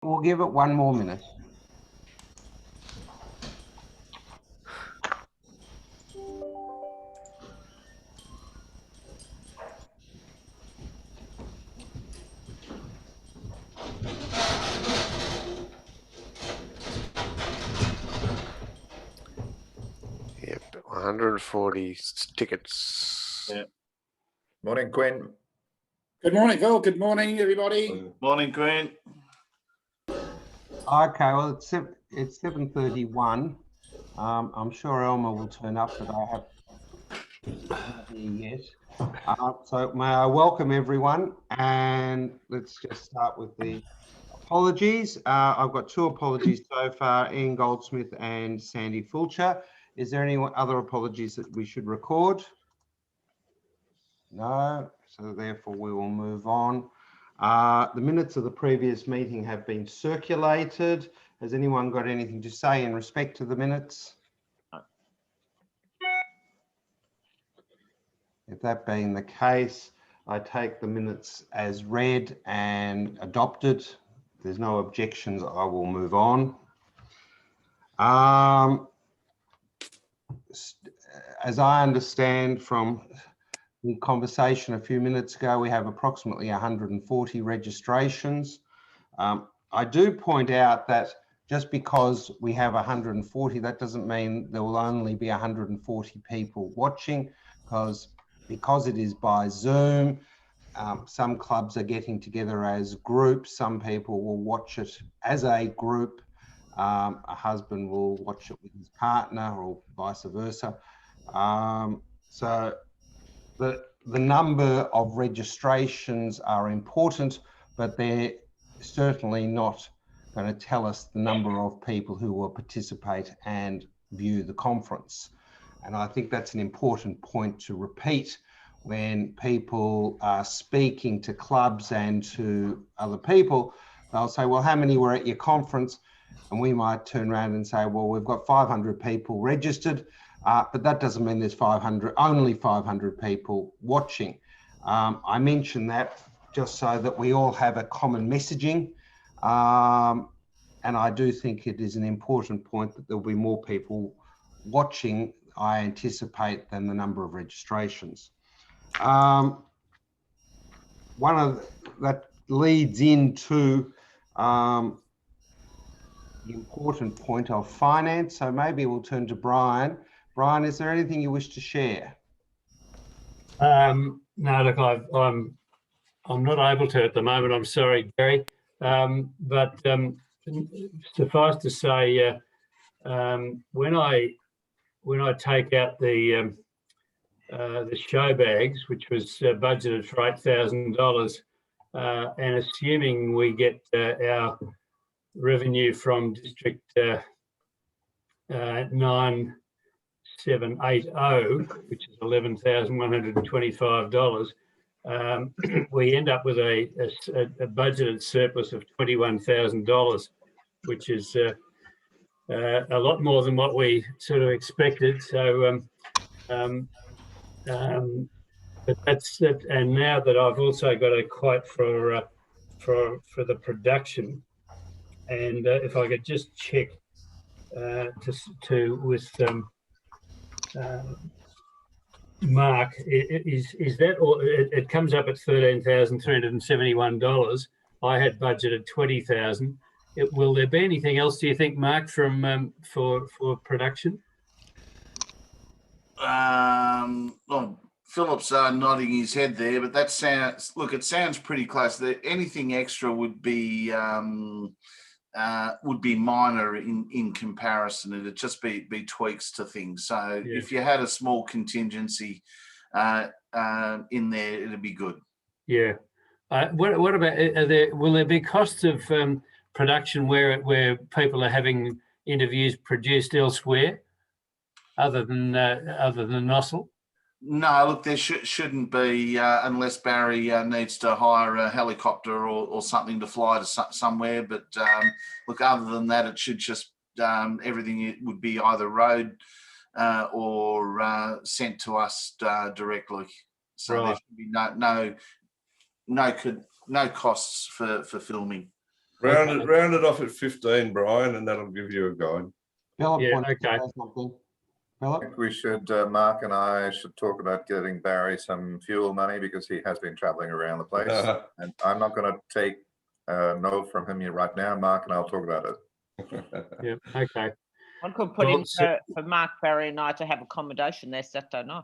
We'll give it one more minute. Yep, 140 tickets. Yeah. Morning, Quinn. Good morning, Phil. Good morning, everybody. Morning, Quinn. Okay, well, it's 7:31. I'm sure Elmer will turn up, but I haven't here yet. So may I welcome everyone, and let's just start with the apologies. I've got two apologies so far, Ian Goldsmith and Sandy Fulcher. Is there any other apologies that we should record? No, so therefore we will move on. The minutes of the previous meeting have been circulated. Has anyone got anything to say in respect to the minutes? No. If that being the case, I take the minutes as read and adopted. If there's no objections, I will move on. As I understand from the conversation a few minutes ago, we have approximately 140 registrations. I do point out that just because we have 140, that doesn't mean there will only be 140 people watching, because it is by Zoom. Some clubs are getting together as groups. Some people will watch it as a group. A husband will watch it with his partner or vice versa. So the number of registrations are important, but they're certainly not going to tell us the number of people who will participate and view the conference. And I think that's an important point to repeat when people are speaking to clubs and to other people. They'll say, well, how many were at your conference? And we might turn around and say, well, we've got 500 people registered, but that doesn't mean there's only 500 people watching. I mention that just so that we all have a common messaging. And I do think it is an important point that there'll be more people watching, I anticipate, than the number of registrations. That leads into the important point of finance. So maybe we'll turn to Brian. Brian, is there anything you wish to share? No, look, I'm not able to at the moment. I'm sorry, Gary. But suffice to say, when I take out the show bags, which was budgeted for $8,000, and assuming we get our revenue from District 9780, which is $11,125, we end up with a budgeted surplus of $21,000, which is a lot more than what we sort of expected. So, but that's it. And now that I've also got a quote for the production, and if I could just check with Mark, is that, or it comes up at $13,371. I had budgeted $20,000. Will there be anything else, do you think, Mark, from for production? Well, Philip's nodding his head there, but that sounds, look, it sounds pretty close. Anything extra would be minor in comparison. It'd just be tweaks to things. So yeah, if you had a small contingency in there, it'd be good. Yeah. What about, will there be costs of production where people are having interviews produced elsewhere other than Nossal? No, look, there shouldn't be unless Barry needs to hire a helicopter or something to fly to somewhere. But look, other than that, it should just everything would be either road or sent to us directly. So right, there should be no costs for filming. Round it off at 15, Brian, and that'll give you a guide. Philip Yeah, wanted to okay. say something. I Philip? think we should, Mark and I should talk about getting Barry some fuel money because he has been traveling around the place. And I'm not going to take no from him right now. Mark and I'll talk about it. Yeah, okay. I could put Well, in so- for Mark, Barry and I to have accommodation there Saturday night.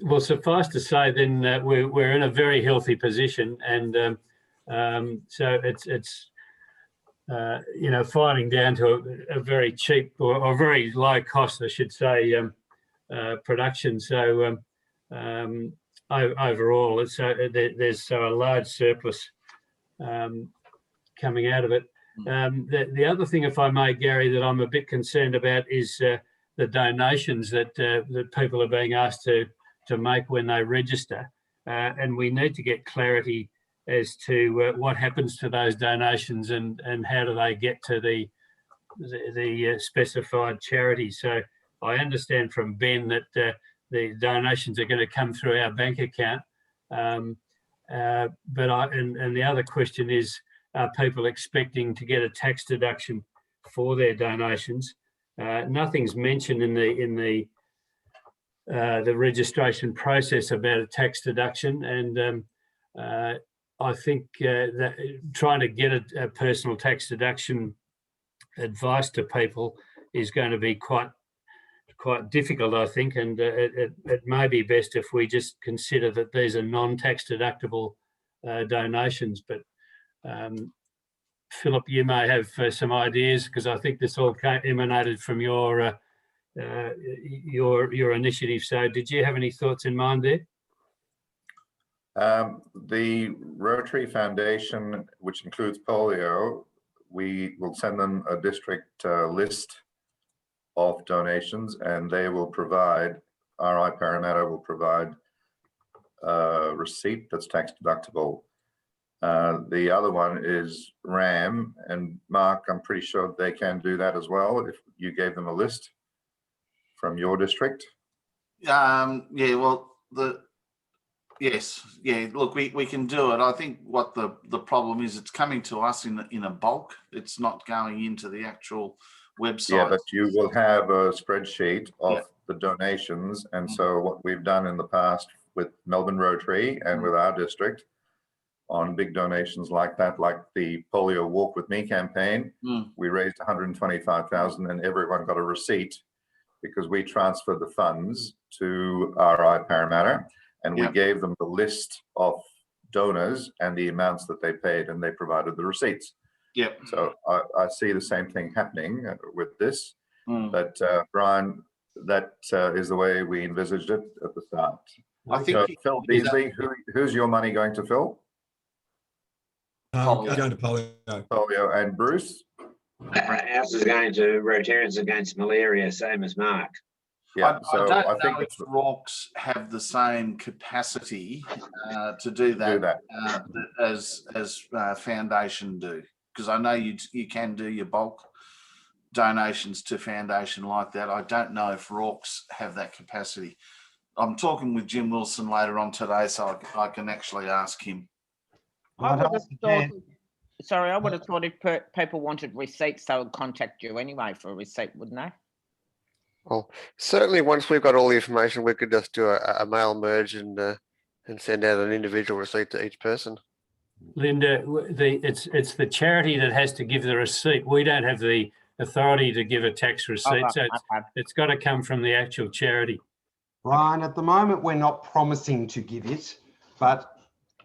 Well, suffice to say, then we're in a very healthy position, and so it's fighting down to a very cheap or very low cost, I should say, production. So overall, there's a large surplus coming out of it. The other thing, if I may, Gary, that I'm a bit concerned about is the donations that people are being asked to make when they register, and we need to get clarity as to what happens to those donations and how do they get to the specified charity. So I understand from Ben that the donations are going to come through our bank account, but the other question is, are people expecting to get a tax deduction for their donations? Nothing's mentioned in the registration process about a tax deduction, and I think that trying to get a personal tax deduction advice to people is going to be quite difficult, I think, and it may be best if we just consider that these are non-tax deductible donations. But Philip, you may have some ideas, because I think this all emanated from your initiative. So did you have any thoughts in mind there? The Rotary Foundation, which includes polio, we will send them a district list of donations, and they will provide, RI Parramatta will provide a receipt that's tax deductible. The other one is RAM, and Mark, I'm pretty sure they can do that as well if you gave them a list from your district. Yeah, well, yes, yeah, look, we can do it. I think what the problem is, it's coming to us in a bulk. It's not going into the actual website. Yeah, but you will have a spreadsheet of the donations. And so what we've done in the past with Melbourne Rotary and with our district on big donations like that, like the Polio Walk With Me campaign, we raised 125,000 and everyone got a receipt because we transferred the funds to RI Parramatta, and we gave them the list of donors and the amounts that they paid, and they provided the receipts. Yep. So I see the same thing happening with this, but Brian, that is the way we envisaged it at the start. I think so, Phil Beasley, who's your money going to, Phil? Going to polio. Polio. And Bruce? Ours is going to Rotarians Against Malaria, same as Mark. Yeah, so I think if Rocks have the same capacity to do that, as Foundation do, because I know you can do your bulk donations to Foundation like that. I don't know if Rocks have that capacity. I'm talking with Jim Wilson later on today, so I can actually ask him. I would have thought, sorry, I would have thought if people wanted receipts, they would contact you anyway for a receipt, wouldn't they? Well, certainly once we've got all the information, we could just do a mail merge and send out an individual receipt to each person. Linda, it's the charity that has to give the receipt. We don't have the authority to give a tax receipt, so it's got to come from the actual charity. Brian, at the moment, we're not promising to give it,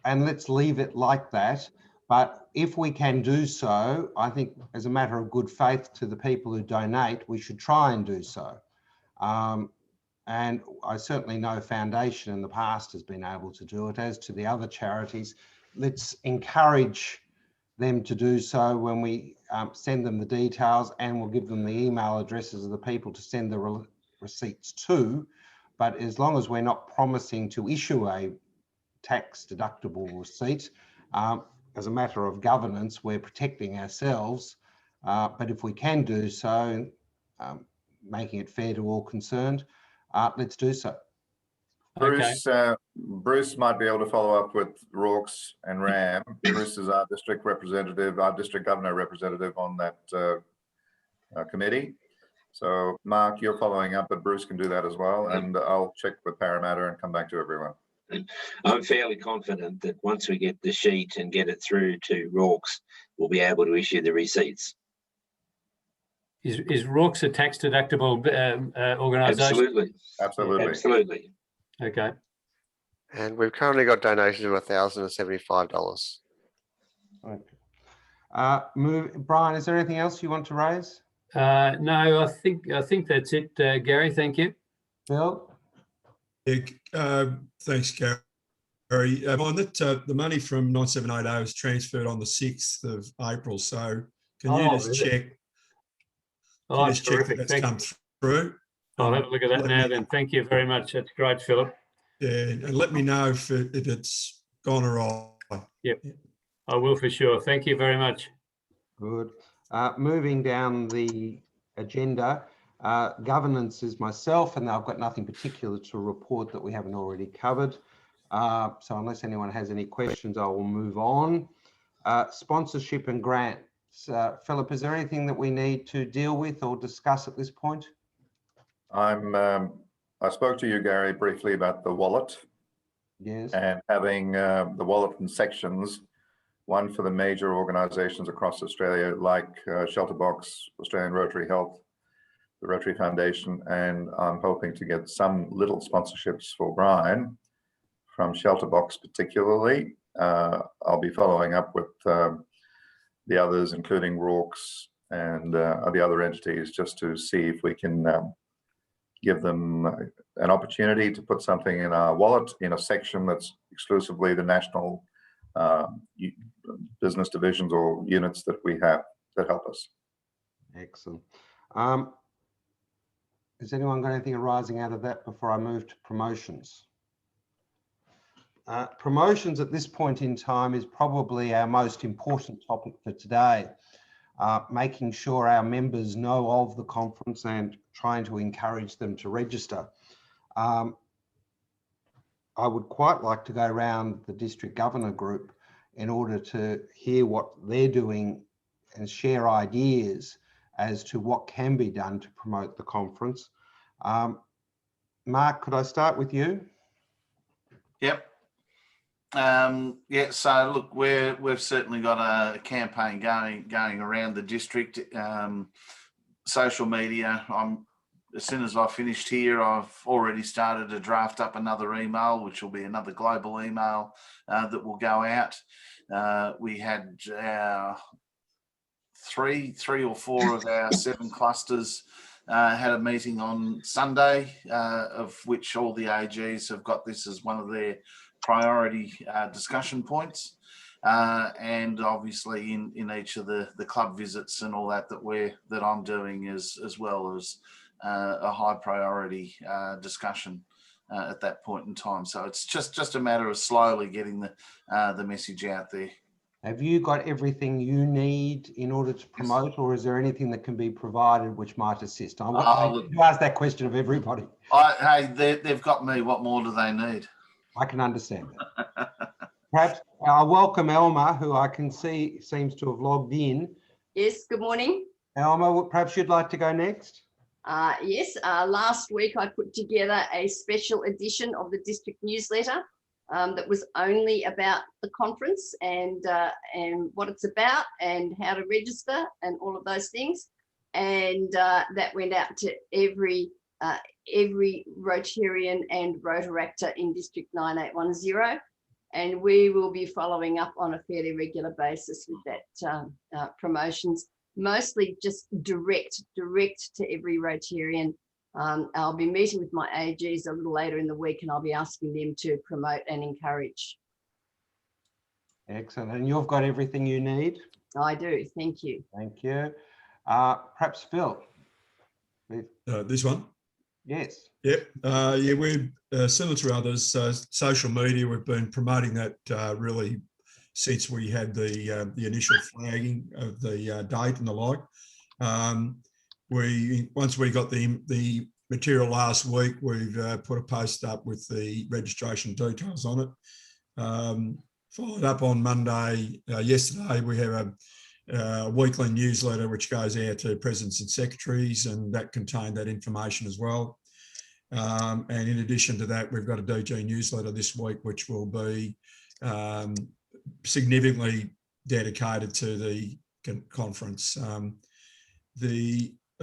and let's leave it like that. But if we can do so, I think as a matter of good faith to the people who donate, we should try and do so. And I certainly know Foundation in the past has been able to do it, as to the other charities. Let's encourage them to do so when we send them the details, and we'll give them the email addresses of the people to send the receipts to. But as long as we're not promising to issue a tax deductible receipt, as a matter of governance, we're protecting ourselves. But if we can do so, making it fair to all concerned, let's do so. Bruce might be able to follow up with Rorke's and Ram. Bruce is our district representative, our district governor representative on that committee. So Mark, you're following up, but Bruce can do that as well. And I'll check with Parramatta and come back to everyone. I'm fairly confident that once we get the sheet and get it through to Rorke's, we'll be able to issue the receipts. Is Rorke's a tax deductible organisation? Absolutely. Okay. And we've currently got donations of $1,075. Okay. Brian, is there anything else you want to raise? No, I think that's it, Gary. Thank you. Bill? Yeah, thanks, Gary. On that, the money from 9780 was transferred on the 6th of April. So can you just check? Oh, that's terrific. That's come through. I'll have a look at that now then. Thank you very much. That's great, Philip. Yeah, and let me know if it's gone awry. Yep, I will for sure. Thank you very much. Good. Moving down the agenda, governance is myself, and I've got nothing particular to report that we haven't already covered. So unless anyone has any questions, I will move on. Sponsorship and grants. Philip, is there anything that we need to deal with or discuss at this point? I spoke to you, Gary, briefly about the wallet. Yes. And having the wallet in sections, one for the major organisations across Australia, like Shelterbox, Australian Rotary Health, the Rotary Foundation, and I'm hoping to get some little sponsorships for Brian from Shelterbox particularly. I'll be following up with the others, including Rorke's and the other entities, just to see if we can give them an opportunity to put something in our wallet in a section that's exclusively the national business divisions or units that we have that help us. Excellent. Has anyone got anything arising out of that before I move to promotions? Promotions at this point in time is probably our most important topic for today. Making sure our members know of the conference and trying to encourage them to register. I would quite like to go around the district governor group in order to hear what they're doing and share ideas as to what can be done to promote the conference. Mark, could I start with you? Yep. Yeah, so look, we've certainly got a campaign going around the district. Social media, as soon as I finished here, I've already started to draft up another email, which will be another global email that will go out. We had three or four of our 7 clusters had a meeting on Sunday, of which all the AGs have got this as one of their priority discussion points, and obviously in each of the club visits and all that I'm doing as well as a high priority discussion at that point in time. So it's just a matter of slowly getting the message out there. Have you got everything you need in order to promote, or is there anything that can be provided which might assist? I ask that question of everybody. Hey, they've got me. What more do they need? I can understand that. Perhaps I welcome Elma, who I can see seems to have logged in. Yes, good morning. Elma, perhaps you'd like to go next? Yes, last week I put together a special edition of the district newsletter that was only about the conference and what it's about and how to register and all of those things. And that went out to every Rotarian and Rotaractor in District 9810. And we will be following up on a fairly regular basis with that promotions, mostly just direct to every Rotarian. I'll be meeting with my AGs a little later in the week and I'll be asking them to promote and encourage. Excellent. And you've got everything you need? I do. Thank you. Thank you. Perhaps Phil. This one? Yes. Yep. Yeah, we're similar to others. Social media, we've been promoting that really since we had the initial flagging of the date and the like. Once we got the material last week. We've put a post up with the registration details on it. Followed up on Monday, yesterday, we have a weekly newsletter which goes out to presidents and secretaries, and that contained that information as well. And in addition to that, we've got a DG newsletter this week, which will be significantly dedicated to the conference.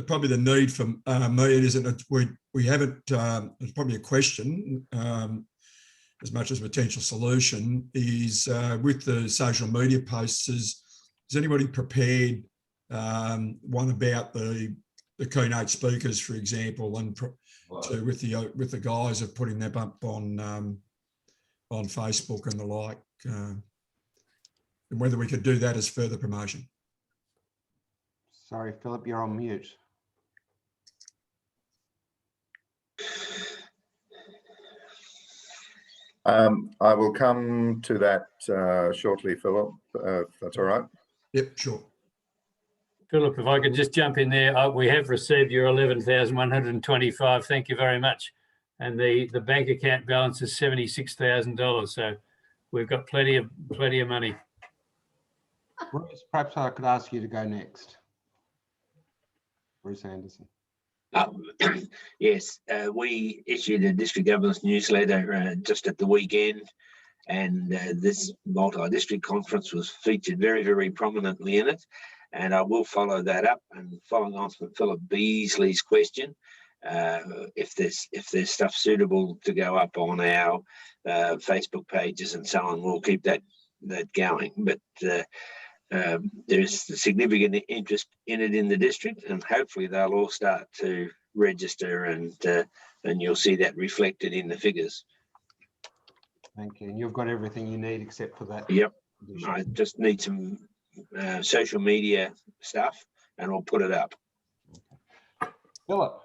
Probably the need for me, it isn't, we haven't, it's probably a question, as much as a potential solution, is with the social media posts, is anybody prepared, one about the keynote speakers, for example, and with the guys of putting them up on Facebook and the like, and whether we could do that as further promotion. Sorry, Philip, you're on mute. I will come to that shortly, Philip, if that's all right. Yep, sure. Philip, if I could just jump in there, we have received your 11,125. Thank you very much. And the bank account balance is $76,000. So we've got plenty of money. Bruce, perhaps I could ask you to go next. Bruce Anderson. Yes, we issued a district governance newsletter just at the weekend, and this multi-district conference was featured very, very prominently in it. And I will follow that up, and following on from Philip Beasley's question, if there's stuff suitable to go up on our Facebook pages and so on, we'll keep that going. But there's significant interest in it in the district, and hopefully they'll all start to register, and you'll see that reflected in the figures. Thank you. And you've got everything you need except for that. Yep. I just need some social media stuff, and I'll put it up. Philip.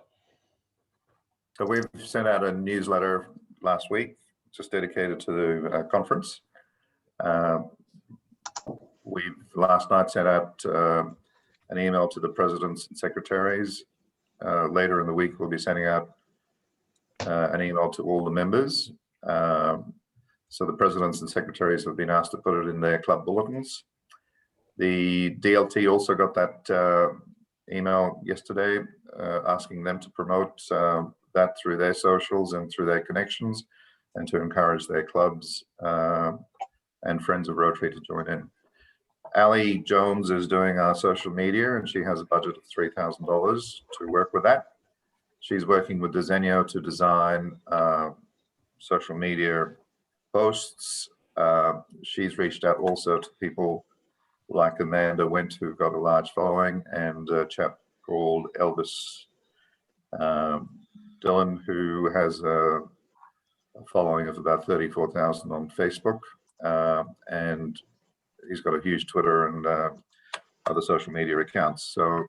So we've sent out a newsletter last week, just dedicated to the conference. We've last night sent out an email to the presidents and secretaries. Later in the week, we'll be sending out an email to all the members. So the presidents and secretaries have been asked to put it in their club bulletins. The DLT also got that email yesterday, asking them to promote that through their socials and through their connections, and to encourage their clubs and friends of Rotary to join in. Ali Jones is doing our social media, and she has a budget of $3,000 to work with that. She's working with Desenio to design social media posts. She's reached out also to people like Amanda Went, who got a large following, and a chap called Elvis Dillon, who has a following of about 34,000 on Facebook, and he's got a huge Twitter and other social media accounts. So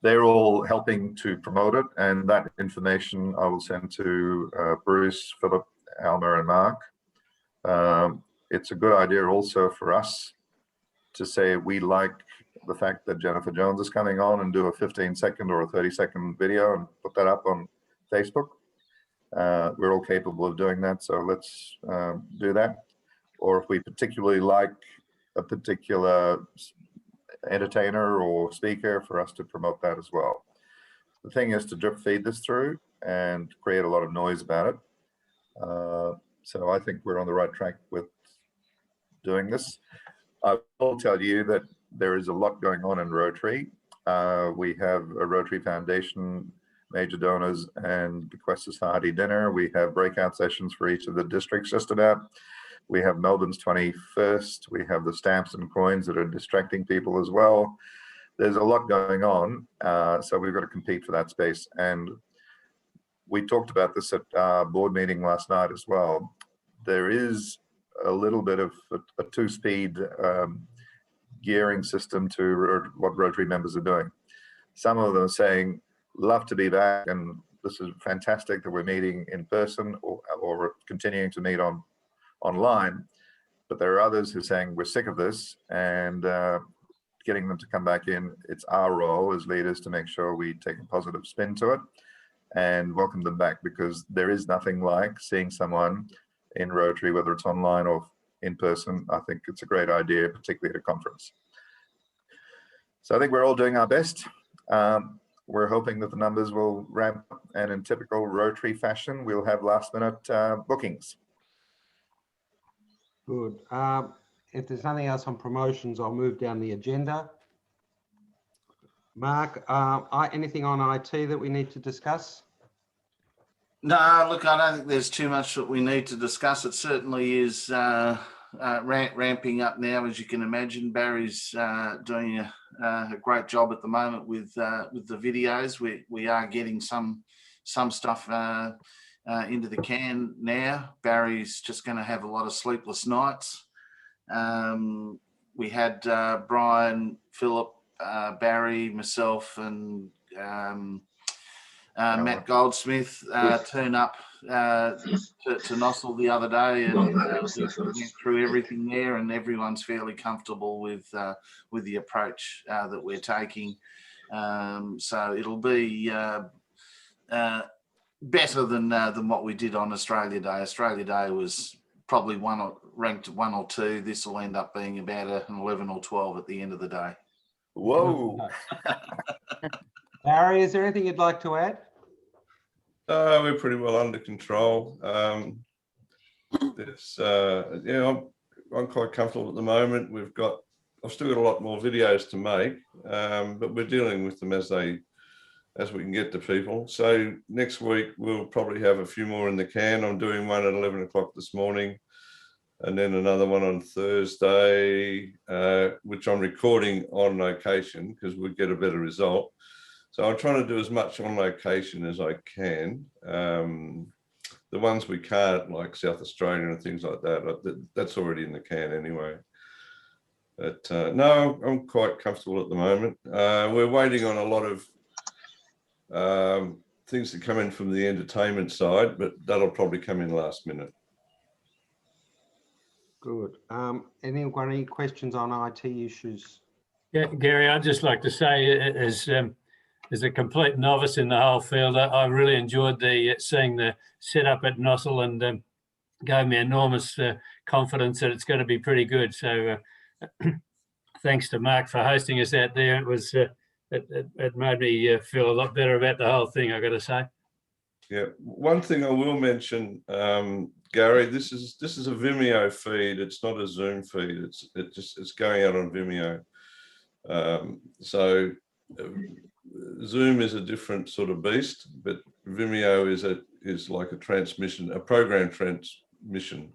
they're all helping to promote it, and that information I will send to Bruce, Philip, Alma, and Mark. It's a good idea also for us to say we like the fact that Jennifer Jones is coming on and do a 15-second or a 30-second video and put that up on Facebook. We're all capable of doing that, so let's do that. Or if we particularly like a particular entertainer or speaker, for us to promote that as well. The thing is to drip feed this through and create a lot of noise about it. So I think we're on the right track with doing this. I will tell you that there is a lot going on in Rotary. We have a Rotary Foundation major donors and bequest society dinner. We have breakout sessions for each of the districts just about. We have Melbourne's 21st. We have the stamps and coins that are distracting people as well. There's a lot going on, so we've got to compete for that space. And we talked about this at our board meeting last night as well. There is a little bit of a two-speed gearing system to what Rotary members are doing. Some of them are saying, love to be back, and this is fantastic that we're meeting in person or continuing to meet online. But there are others who are saying, we're sick of this, and getting them to come back in. It's our role as leaders to make sure we take a positive spin to it. and welcome them back, because there is nothing like seeing someone in Rotary, whether it's online or in person. I think it's a great idea, particularly at a conference. So I think we're all doing our best. We're hoping that the numbers will ramp up, and in typical Rotary fashion, we'll have last minute bookings. Good. If there's nothing else on promotions, I'll move down the agenda. Mark, anything on IT that we need to discuss? No, look, I don't think there's too much that we need to discuss. It certainly is ramping up now, as you can imagine. Barry's doing a great job at the moment with the videos. We are getting some stuff into the can now. Barry's just going to have a lot of sleepless nights. We had Brian, Philip, Barry, myself, and Matt Goldsmith turn up to Nossal the other day, and we went through everything there, and everyone's fairly comfortable with the approach that we're taking. So it'll be better than what we did on Australia Day. Australia Day was probably ranked 1 or 2. This will end up being about an 11 or 12 at the end of the day. Whoa. Barry, is there anything you'd like to add? We're pretty well under control. Yeah, I'm quite comfortable at the moment. I've still got a lot more videos to make, but we're dealing with them as we can get to people. So next week we'll probably have a few more in the can. I'm doing one at 11 o'clock this morning, and then another one on Thursday, which I'm recording on location because we'll get a better result. So I'm trying to do as much on location as I can. The ones we can't, like South Australia and things like that, that's already in the can anyway. But no, I'm quite comfortable at the moment. We're waiting on a lot of things to come in from the entertainment side, but that'll probably come in last minute. Good. Anyone got any questions on IT issues? Yeah, Gary, I'd just like to say, as a complete novice in the whole field, I really enjoyed seeing the setup at Nossal, and gave me enormous confidence that it's going to be pretty good. So thanks to Mark for hosting us out there. It was it made me feel a lot better about the whole thing, I got to say. Yeah, one thing I will mention, Gary, this is a Vimeo feed. It's not a Zoom feed. It's going out on Vimeo. So Zoom is a different sort of beast, but Vimeo is like a transmission, a program transmission.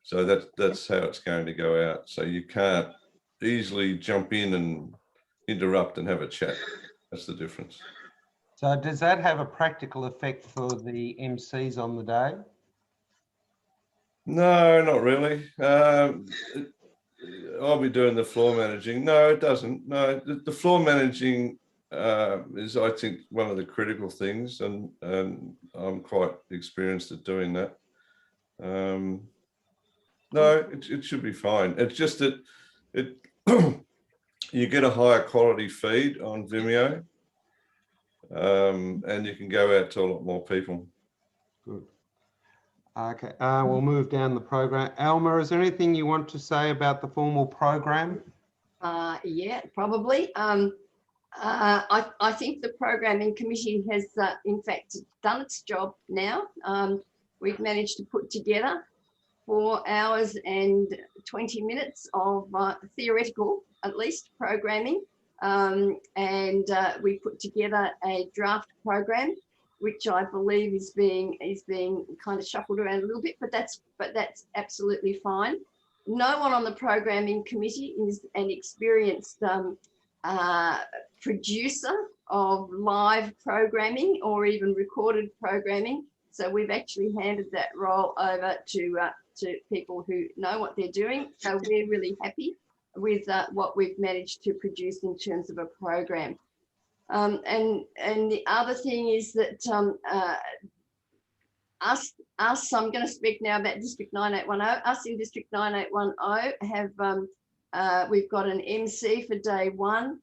So that's how it's going to go out. So you can't easily jump in and interrupt and have a chat. That's the difference. So does that have a practical effect for the MCs on the day? No, not really. I'll be doing the floor managing. No, it doesn't. No, the floor managing is, I think, one of the critical things, and I'm quite experienced at doing that. No, it should be fine. It's just that you get a higher quality feed on Vimeo, and you can go out to a lot more people. Good. Okay, we'll move down the program. Alma, is there anything you want to say about the formal program? Yeah, probably. I think the programming committee has, in fact, done its job now. We've managed to put together 4 hours and 20 minutes of theoretical, at least, programming, and we put together a draft program, which I believe is being kind of shuffled around a little bit, but that's absolutely fine. No one on the programming committee is an experienced producer of live programming or even recorded programming. So we've actually handed that role over to people who know what they're doing. So we're really happy with what we've managed to produce in terms of a program. And the other thing is that I'm going to speak now about District 9810. Us in District 9810 have we've got an MC for day 1.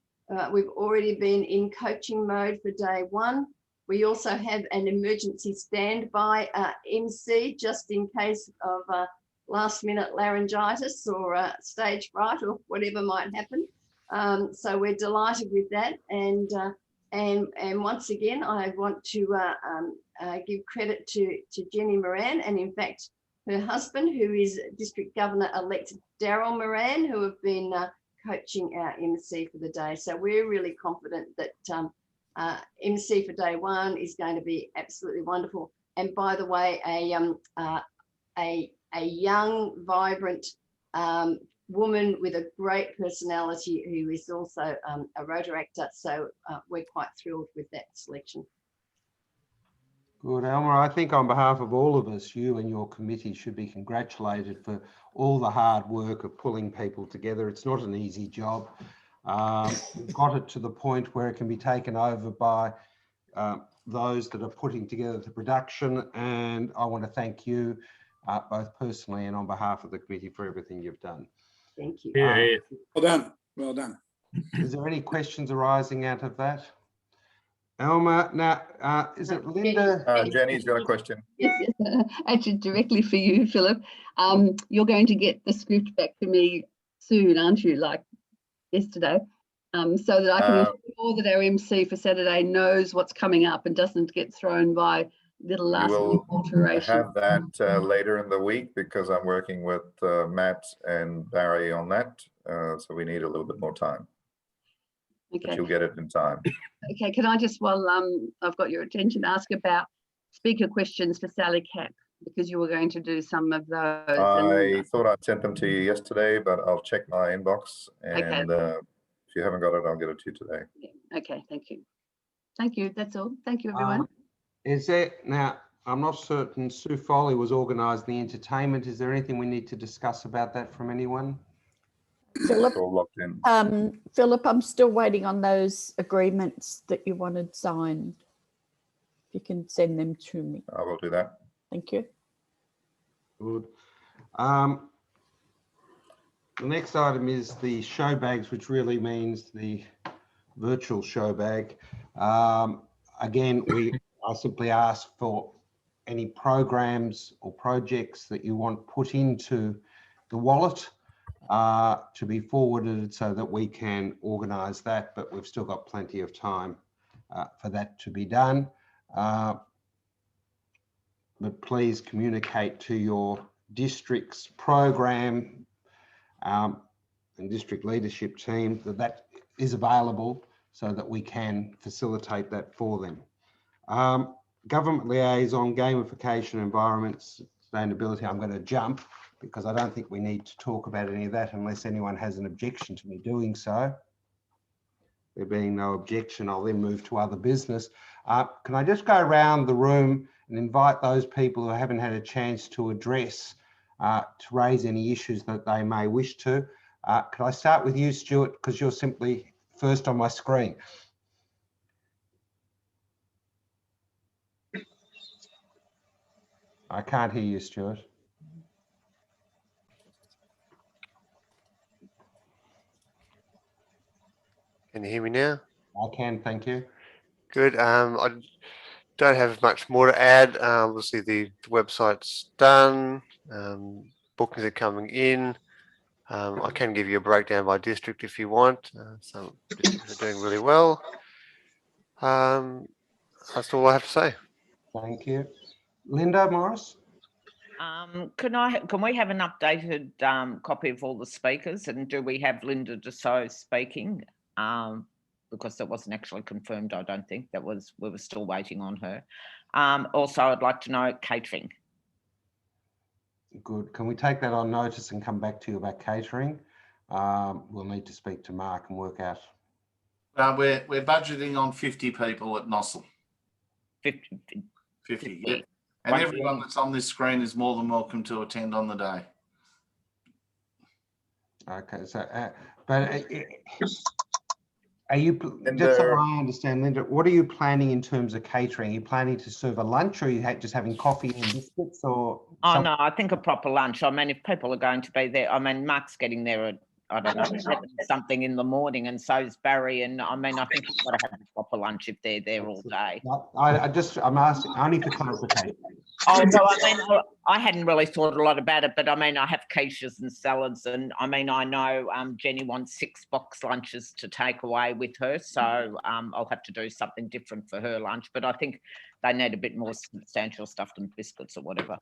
We've already been in coaching mode for day 1. We also have an emergency standby MC just in case of last minute laryngitis or stage fright or whatever might happen. So we're delighted with that. And once again, I want to give credit to Jenny Moran, and in fact, her husband, who is District Governor-elect Daryl Moran, who have been coaching our MC for the day. So we're really confident that MC for day one is going to be absolutely wonderful. And by the way, a young, vibrant woman with a great personality who is also a rotor actor. So we're quite thrilled with that selection. Good, Elmer. I think on behalf of all of us, you and your committee should be congratulated for all the hard work of pulling people together. It's not an easy job. We've got it to the point where it can be taken over by those that are putting together the production. And I want to thank you both personally and on behalf of the committee for everything you've done. Thank you. Yeah. Well done. Well done. Is there any questions arising out of that? Elmer, now, is it Linda? Jenny's got a question. Yes, actually directly for you, Philip. You're going to get the script back to me soon, aren't you? Like yesterday, so that I can ensure that our MC for Saturday knows what's coming up and doesn't get thrown by little last minute alterations. Have that later in the week because I'm working with Matt and Barry on that. So we need a little bit more time. Okay. But you'll get it in time. Okay, can I just, while I've got your attention, ask about speaker questions for Sally Cap, because you were going to do some of those. I thought I'd sent them to you yesterday, but I'll check my inbox. And if you haven't got it, I'll get it to you today. Yeah. Okay, thank you. Thank you, that's all. Thank you, everyone. Is there, now, I'm not certain, Sue Foley was organising the entertainment. Is there anything we need to discuss about that from anyone? Philip, all locked in. Philip, I'm still waiting on those agreements that you wanted signed. If you can send them to me. I will do that. Thank you. Good. The next item is the show bags, which really means the virtual show bag. Again, I simply ask for any programs or projects that you want put into the wallet to be forwarded so that we can organise that, but we've still got plenty of time for that to be done. But please communicate to your district's program and district leadership team that that is available so that we can facilitate that for them. Government liaison, gamification, environment, sustainability, I'm going to jump because I don't think we need to talk about any of that unless anyone has an objection to me doing so. There being no objection, I'll then move to other business. Can I just go around the room and invite those people who haven't had a chance to address, to raise any issues that they may wish to. Can I start with you, Stuart, because you're simply first on my screen. I can't hear you, Stuart. Can you hear me now? I can, thank you. Good. I don't have much more to add. Obviously, the website's done. Bookings are coming in. I can give you a breakdown by district if you want. Some districts are doing really well. That's all I have to say. Thank you. Linda Morris? Can we have an updated copy of all the speakers, and do we have Linda Dessau speaking? Because that wasn't actually confirmed, I don't think. We were still waiting on her. Also, I'd like to know catering. Good. Can we take that on notice and come back to you about catering? We'll need to speak to Mark and work out. We're budgeting on 50 people at Nossal. 50, yeah. And everyone that's on this screen is more than welcome to attend on the day. Okay, so, but are you, just so I understand, Linda, what are you planning in terms of catering? Are you planning to serve a lunch, or are you just having coffee and biscuits, or? Oh, no, I think a proper lunch. I mean, if people are going to be there, I mean, Mark's getting there at I don't know, something in the morning, and so's Barry. And I mean, I think you've got to have a proper lunch if they're there all day. I'm asking only for clarification. Oh, no, I mean, I hadn't really thought a lot about it, but I mean, I have quiches and salads, and I mean, I know Jenny wants 6 box lunches to take away with her, so I'll have to do something different for her lunch, but I think they need a bit more substantial stuff than biscuits or whatever.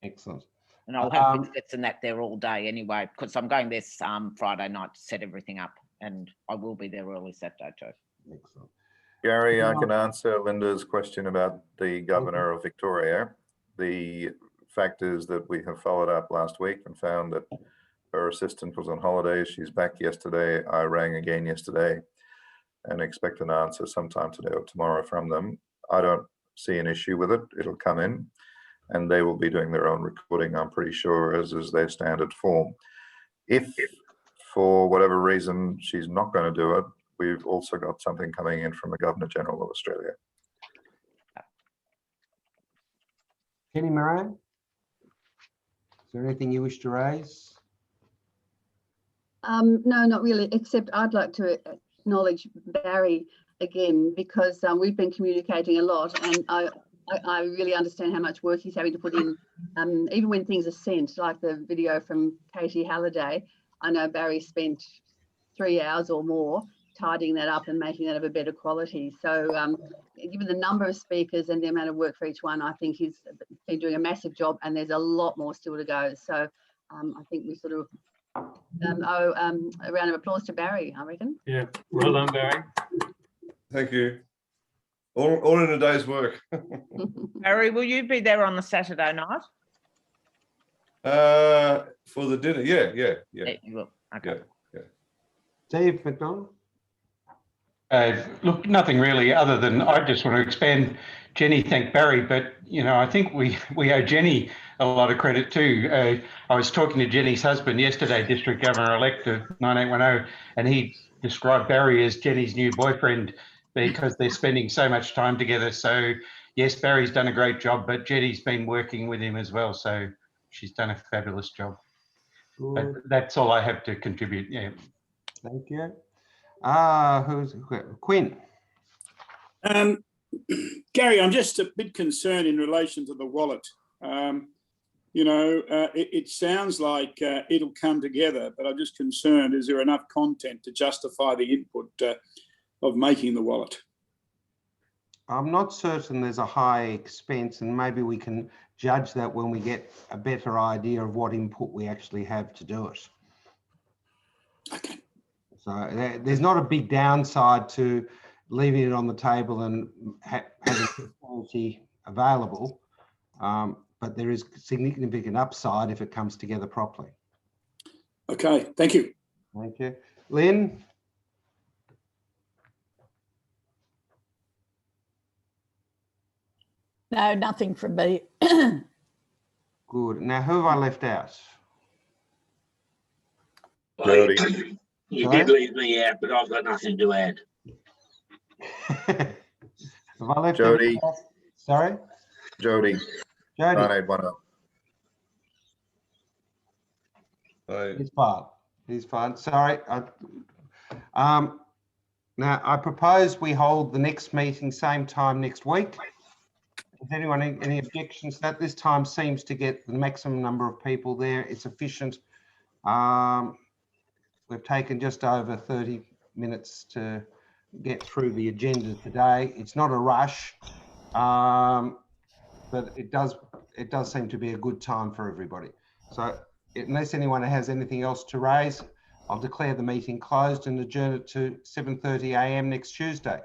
Excellent. And I'll have biscuits and that there all day anyway, because I'm going this Friday night to set everything up, and I will be there early Saturday too. Excellent. Gary, I can answer Linda's question about the Governor of Victoria. The fact is that we have followed up last week and found that her assistant was on holidays. She's back yesterday. I rang again yesterday and expect an answer sometime today or tomorrow from them. I don't see an issue with it. It'll come in and they will be doing their own recording, I'm pretty sure, as is their standard form. If for whatever reason she's not going to do it, we've also got something coming in from the Governor General of Australia. Kenny Moran, is there anything you wish to raise? No, not really, except I'd like to acknowledge Barry again, because we've been communicating a lot, and I really understand how much work he's having to put in, even when things are sent, like the video from Katie Halliday. I know Barry spent 3 hours or more tidying that up and making that of a better quality. So given the number of speakers and the amount of work for each one, I think he's been doing a massive job, and there's a lot more still to go. So I think we sort of owe a round of applause to Barry, I reckon. Yeah, well done, Barry. Thank you. All in a day's work. Barry, will you be there on the Saturday night? For the dinner, yeah. You will. Okay. Yeah. Steve McDonald? Look, nothing really, other than I just want to expand. Jenny thanked Barry, but I think we owe Jenny a lot of credit too. I was talking to Jenny's husband yesterday, District Governor-elect of 9810, and he described Barry as Jenny's new boyfriend because they're spending so much time together. So yes, Barry's done a great job, but Jenny's been working with him as well. So she's done a fabulous job. But that's all I have to contribute. Yeah. Thank you. Who's Quinn? Gary, I'm just a bit concerned in relation to the wallet. It sounds like it'll come together, but I'm just concerned, is there enough content to justify the input of making the wallet? I'm not certain there's a high expense, and maybe we can judge that when we get a better idea of what input we actually have to do it. Okay. So there's not a big downside to leaving it on the table and having quality available, but there is significant upside if it comes together properly. Okay, thank you. Thank you. Lynn? No, nothing from me. Good. Now, who have I left out? Jody. You did leave me out, but I've got nothing to add. Have I left Jody. out? Sorry? Jody. 9810. He's fine. He's fine. Sorry. Now, I propose we hold the next meeting same time next week. Has anyone any objections to that? This time seems to get the maximum number of people there. It's efficient. We've taken just over 30 minutes to get through the agenda today. It's not a rush, but it does seem to be a good time for everybody. So unless anyone has anything else to raise, I'll declare the meeting closed and adjourn it to 7:30 a.m. next Tuesday.